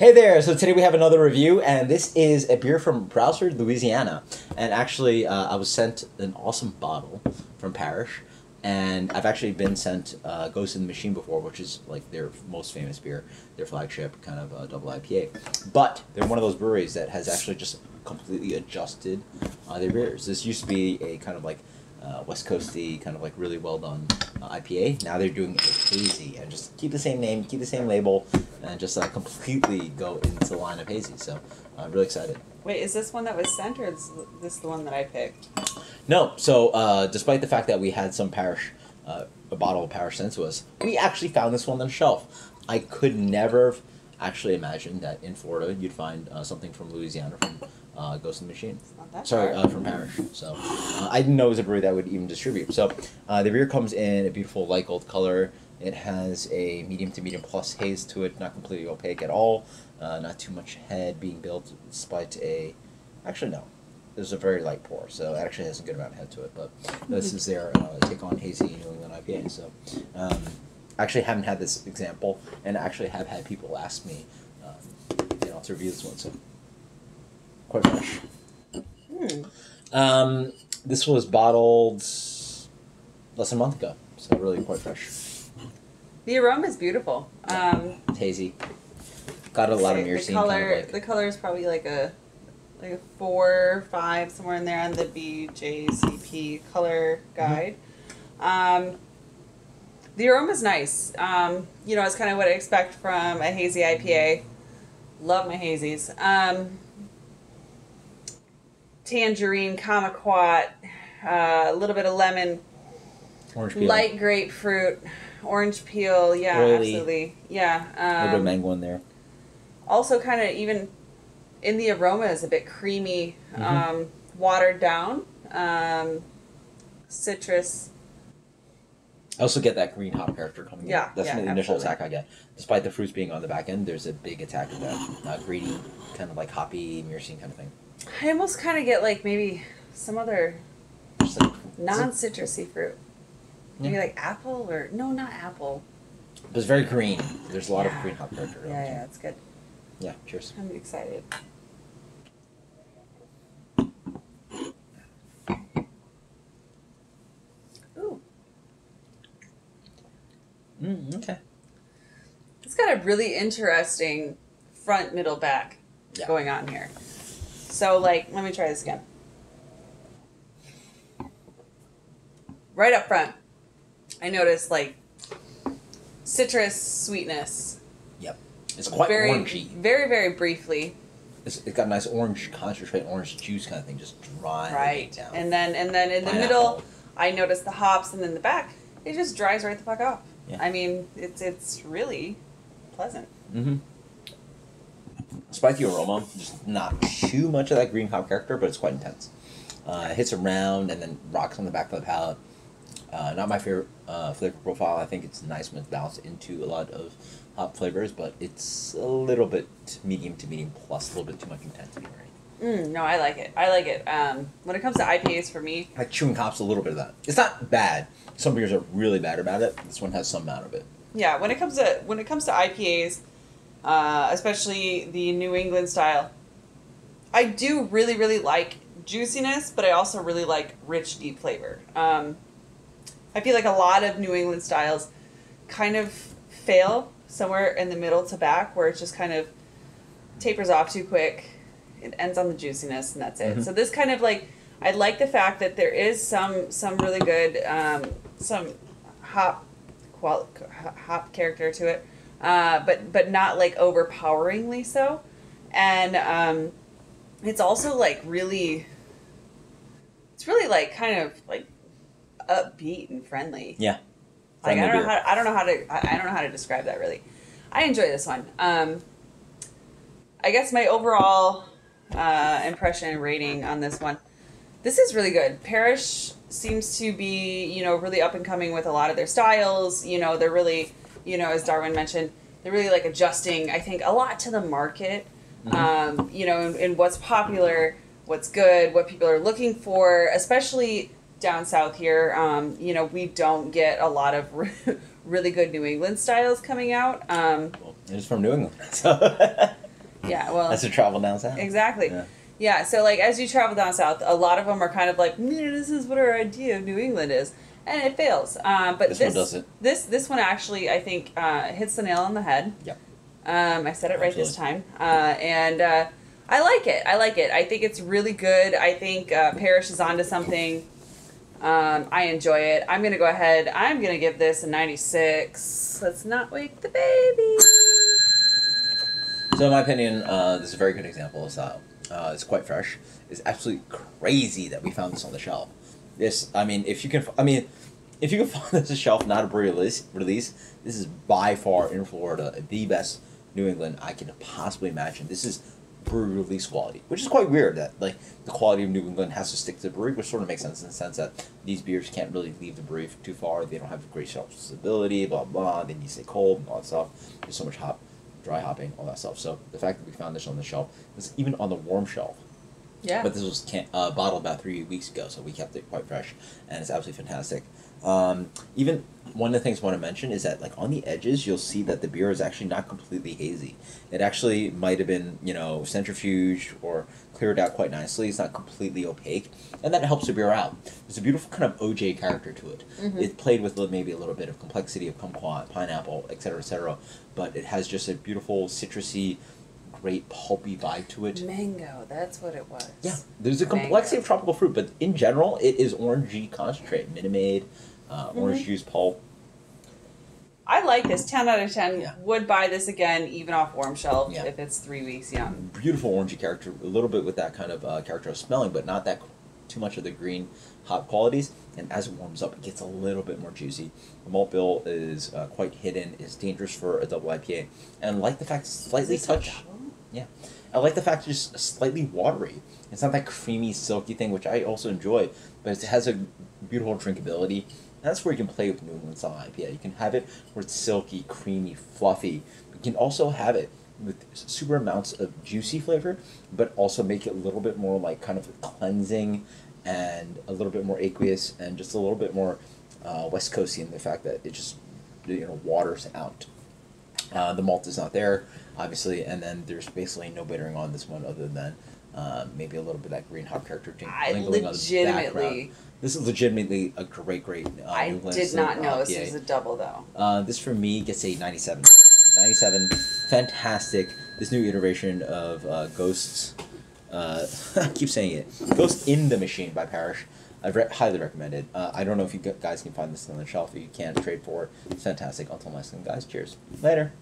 Hey there! So today we have another review, and this is a beer from Brownsford, Louisiana. And actually, I was sent an awesome bottle from Parish, and I've actually been sent Ghost in the Machine before, which is like their most famous beer, their flagship kind of double IPA. But they're one of those breweries that has actually just completely adjusted their beers. This used to be a kind of like West Coasty, kind of like really well done IPA. Now they're doing a hazy, and just keep the same name, keep the same label, and just completely go into the line of hazy. So I'm really excited. Wait, is this one that was sent, or is this the one that I picked? No, so despite the fact that we had some Parish, a bottle of Parish sent to us, we actually found this one on the shelf. I could never actually imagine that in Florida you'd find something from Louisiana from Ghost in the Machine. It's not that Sorry, far. from Parish. So I didn't know it was a brewery that would even distribute. So the beer comes in a beautiful light gold color. It has a medium to medium plus haze to it, not completely opaque at all. Not too much head being built, despite a... Actually, no. There's a very light pour, so it actually has a good amount of head to it. But this is their take on hazy New England IPA. So actually haven't had this example, and actually have had people ask me to review this one. So quite fresh. This was bottled less than a month ago, so really quite fresh. The aroma is beautiful. It's hazy. Got a lot of myrcene. The color, kind of like, the color is probably like a 4, 5, somewhere in there on the BJCP color guide. The aroma is nice. It's kind of what I expect from a hazy IPA. Love my hazies. Tangerine, kumquat, a little bit of lemon, orange peel. light grapefruit, orange peel. Yeah, Oily. absolutely. Yeah. A little bit of mango in there. Also, kind of even in the aroma is a bit creamy, watered down, citrus. I also get that green hop character coming in. That's the initial absolutely. attack I get. Despite the fruits being on the back end, there's a big attack of that greeny, kind of like hoppy, myrcene kind of thing. I almost kind of get like maybe some other Just like, non-citrusy fruit. Maybe Yeah. like apple or... No, not apple. but it's very green. There's a lot of Yeah. green hop character. Yeah, it's good. Yeah, cheers. I'm excited. Ooh. Okay. It's got a really interesting front, middle, back Yeah. going on here. So, like, let me try this again. Right up front, I noticed, like, citrus sweetness. Yep. It's quite very, orangey. Very, very briefly. It's got a nice orange concentrate, orange juice kind of thing, just drying Right. down. And then in the Pineapple. middle, I noticed the hops, and then the back, it just dries right the fuck off. Yeah. I mean, it's really pleasant. Despite the aroma, just not too much of that green hop character, but it's quite intense. It hits around and then rocks on the back of the palate. Not my favorite flavor profile. I think it's nice when it's balanced into a lot of hop flavors, but it's a little bit medium to medium plus, a little bit too much intensity. Right? No, I like it. I like it. When it comes to IPAs, for me, Like chewing hops, a little bit of that. It's not bad. Some beers are really bad about it. This one has some amount of it. yeah, when it comes to IPAs, especially the New England style, I do really, really like juiciness, but I also really like rich, deep flavor. I feel like a lot of New England styles kind of fail somewhere in the middle to back, where it just kind of tapers off too quick. It ends on the juiciness, and that's it. So this kind of like, I like the fact that there is some really good some hop character to it, but not like overpoweringly so, and it's also like really, it's really like kind of like upbeat and friendly. Yeah. Like Friendly beer. I don't know how to describe that really. I enjoy this one. I guess my overall impression and rating on this one, this is really good. Parish seems to be, really up and coming with a lot of their styles. They're really, as Darwin mentioned, they're really like adjusting, I think, a lot to the market. In what's popular, what's good, what people are looking for, especially down south here. We don't get a lot of really good New England styles coming out. Well, it is from New England. So Yeah, well, As we travel down south. exactly. Yeah, so like as you travel down south, a lot of them are kind of like, this is what our idea of New England is, and it fails. But This one doesn't. This one actually, I think, hits the nail on the head. Yep. I said it right this time, and I like it. I like it. I think it's really good. I think Parish is onto something. I enjoy it. I'm gonna go ahead. I'm gonna give this a 96. Let's not wake the baby. So in my opinion, this is a very good example of style. It's quite fresh. It's absolutely crazy that we found this on the shelf. This, I mean, if you can find this on the shelf, not a brewery release, this is by far in Florida the best New England I can possibly imagine. This is brewery release quality, which is quite weird that like the quality of New England has to stick to the brewery, which sort of makes sense in the sense that these beers can't really leave the brewery too far. They don't have great shelf stability, blah blah. They need to stay cold and all that stuff. There's so much dry hopping, all that stuff. So the fact that we found this on the shelf, it's even on the warm shelf. Yeah. But this was bottled about 3 weeks ago, so we kept it quite fresh, and it's absolutely fantastic. Even one of the things I want to mention is that like on the edges, you'll see that the beer is actually not completely hazy. It actually might have been, centrifuged or cleared out quite nicely. It's not completely opaque, and that helps the beer out. There's a beautiful kind of OJ character to it. Mm-hmm. It played with maybe a little bit of complexity of kumquat, pineapple, etc., but it has just a beautiful citrusy, great pulpy vibe to it. Mango, that's what it was. Yeah, there's a complexity of tropical fruit, but in general, it is orangey concentrate, Minute Maid, orange juice pulp. I like this. 10 out of 10. Yeah. Would buy this again, even off warm shelf, Yeah. if it's 3 weeks young. Beautiful orangey character, a little bit with that kind of character of smelling, but not that too much of the green hop qualities. And as it warms up, it gets a little bit more juicy. The malt bill is quite hidden. It's dangerous for a double IPA, and I like the fact it's slightly touch. Yeah, I like the fact it's just slightly watery. It's not that creamy, silky thing, which I also enjoy, but it has a beautiful drinkability. And that's where you can play with New England style IPA. You can have it where it's silky, creamy, fluffy. You can also have it with super amounts of juicy flavor, but also make it a little bit more like kind of cleansing and a little bit more aqueous and just a little bit more West Coasty in the fact that it just waters out. The malt is not there, obviously, and then there's basically no bittering on this one other than maybe a little bit of that green hop character lingering on the background. This is legitimately a great I New England did not know IPA. this was a double, though. This for me gets a 97. 97, fantastic. This new iteration of Ghosts, I keep saying it, Ghost in the Machine by Parish. I've highly recommend it. I don't know if you guys can find this on the shelf. If you can't, trade for it. It's fantastic. Until next time, guys. Cheers. Later.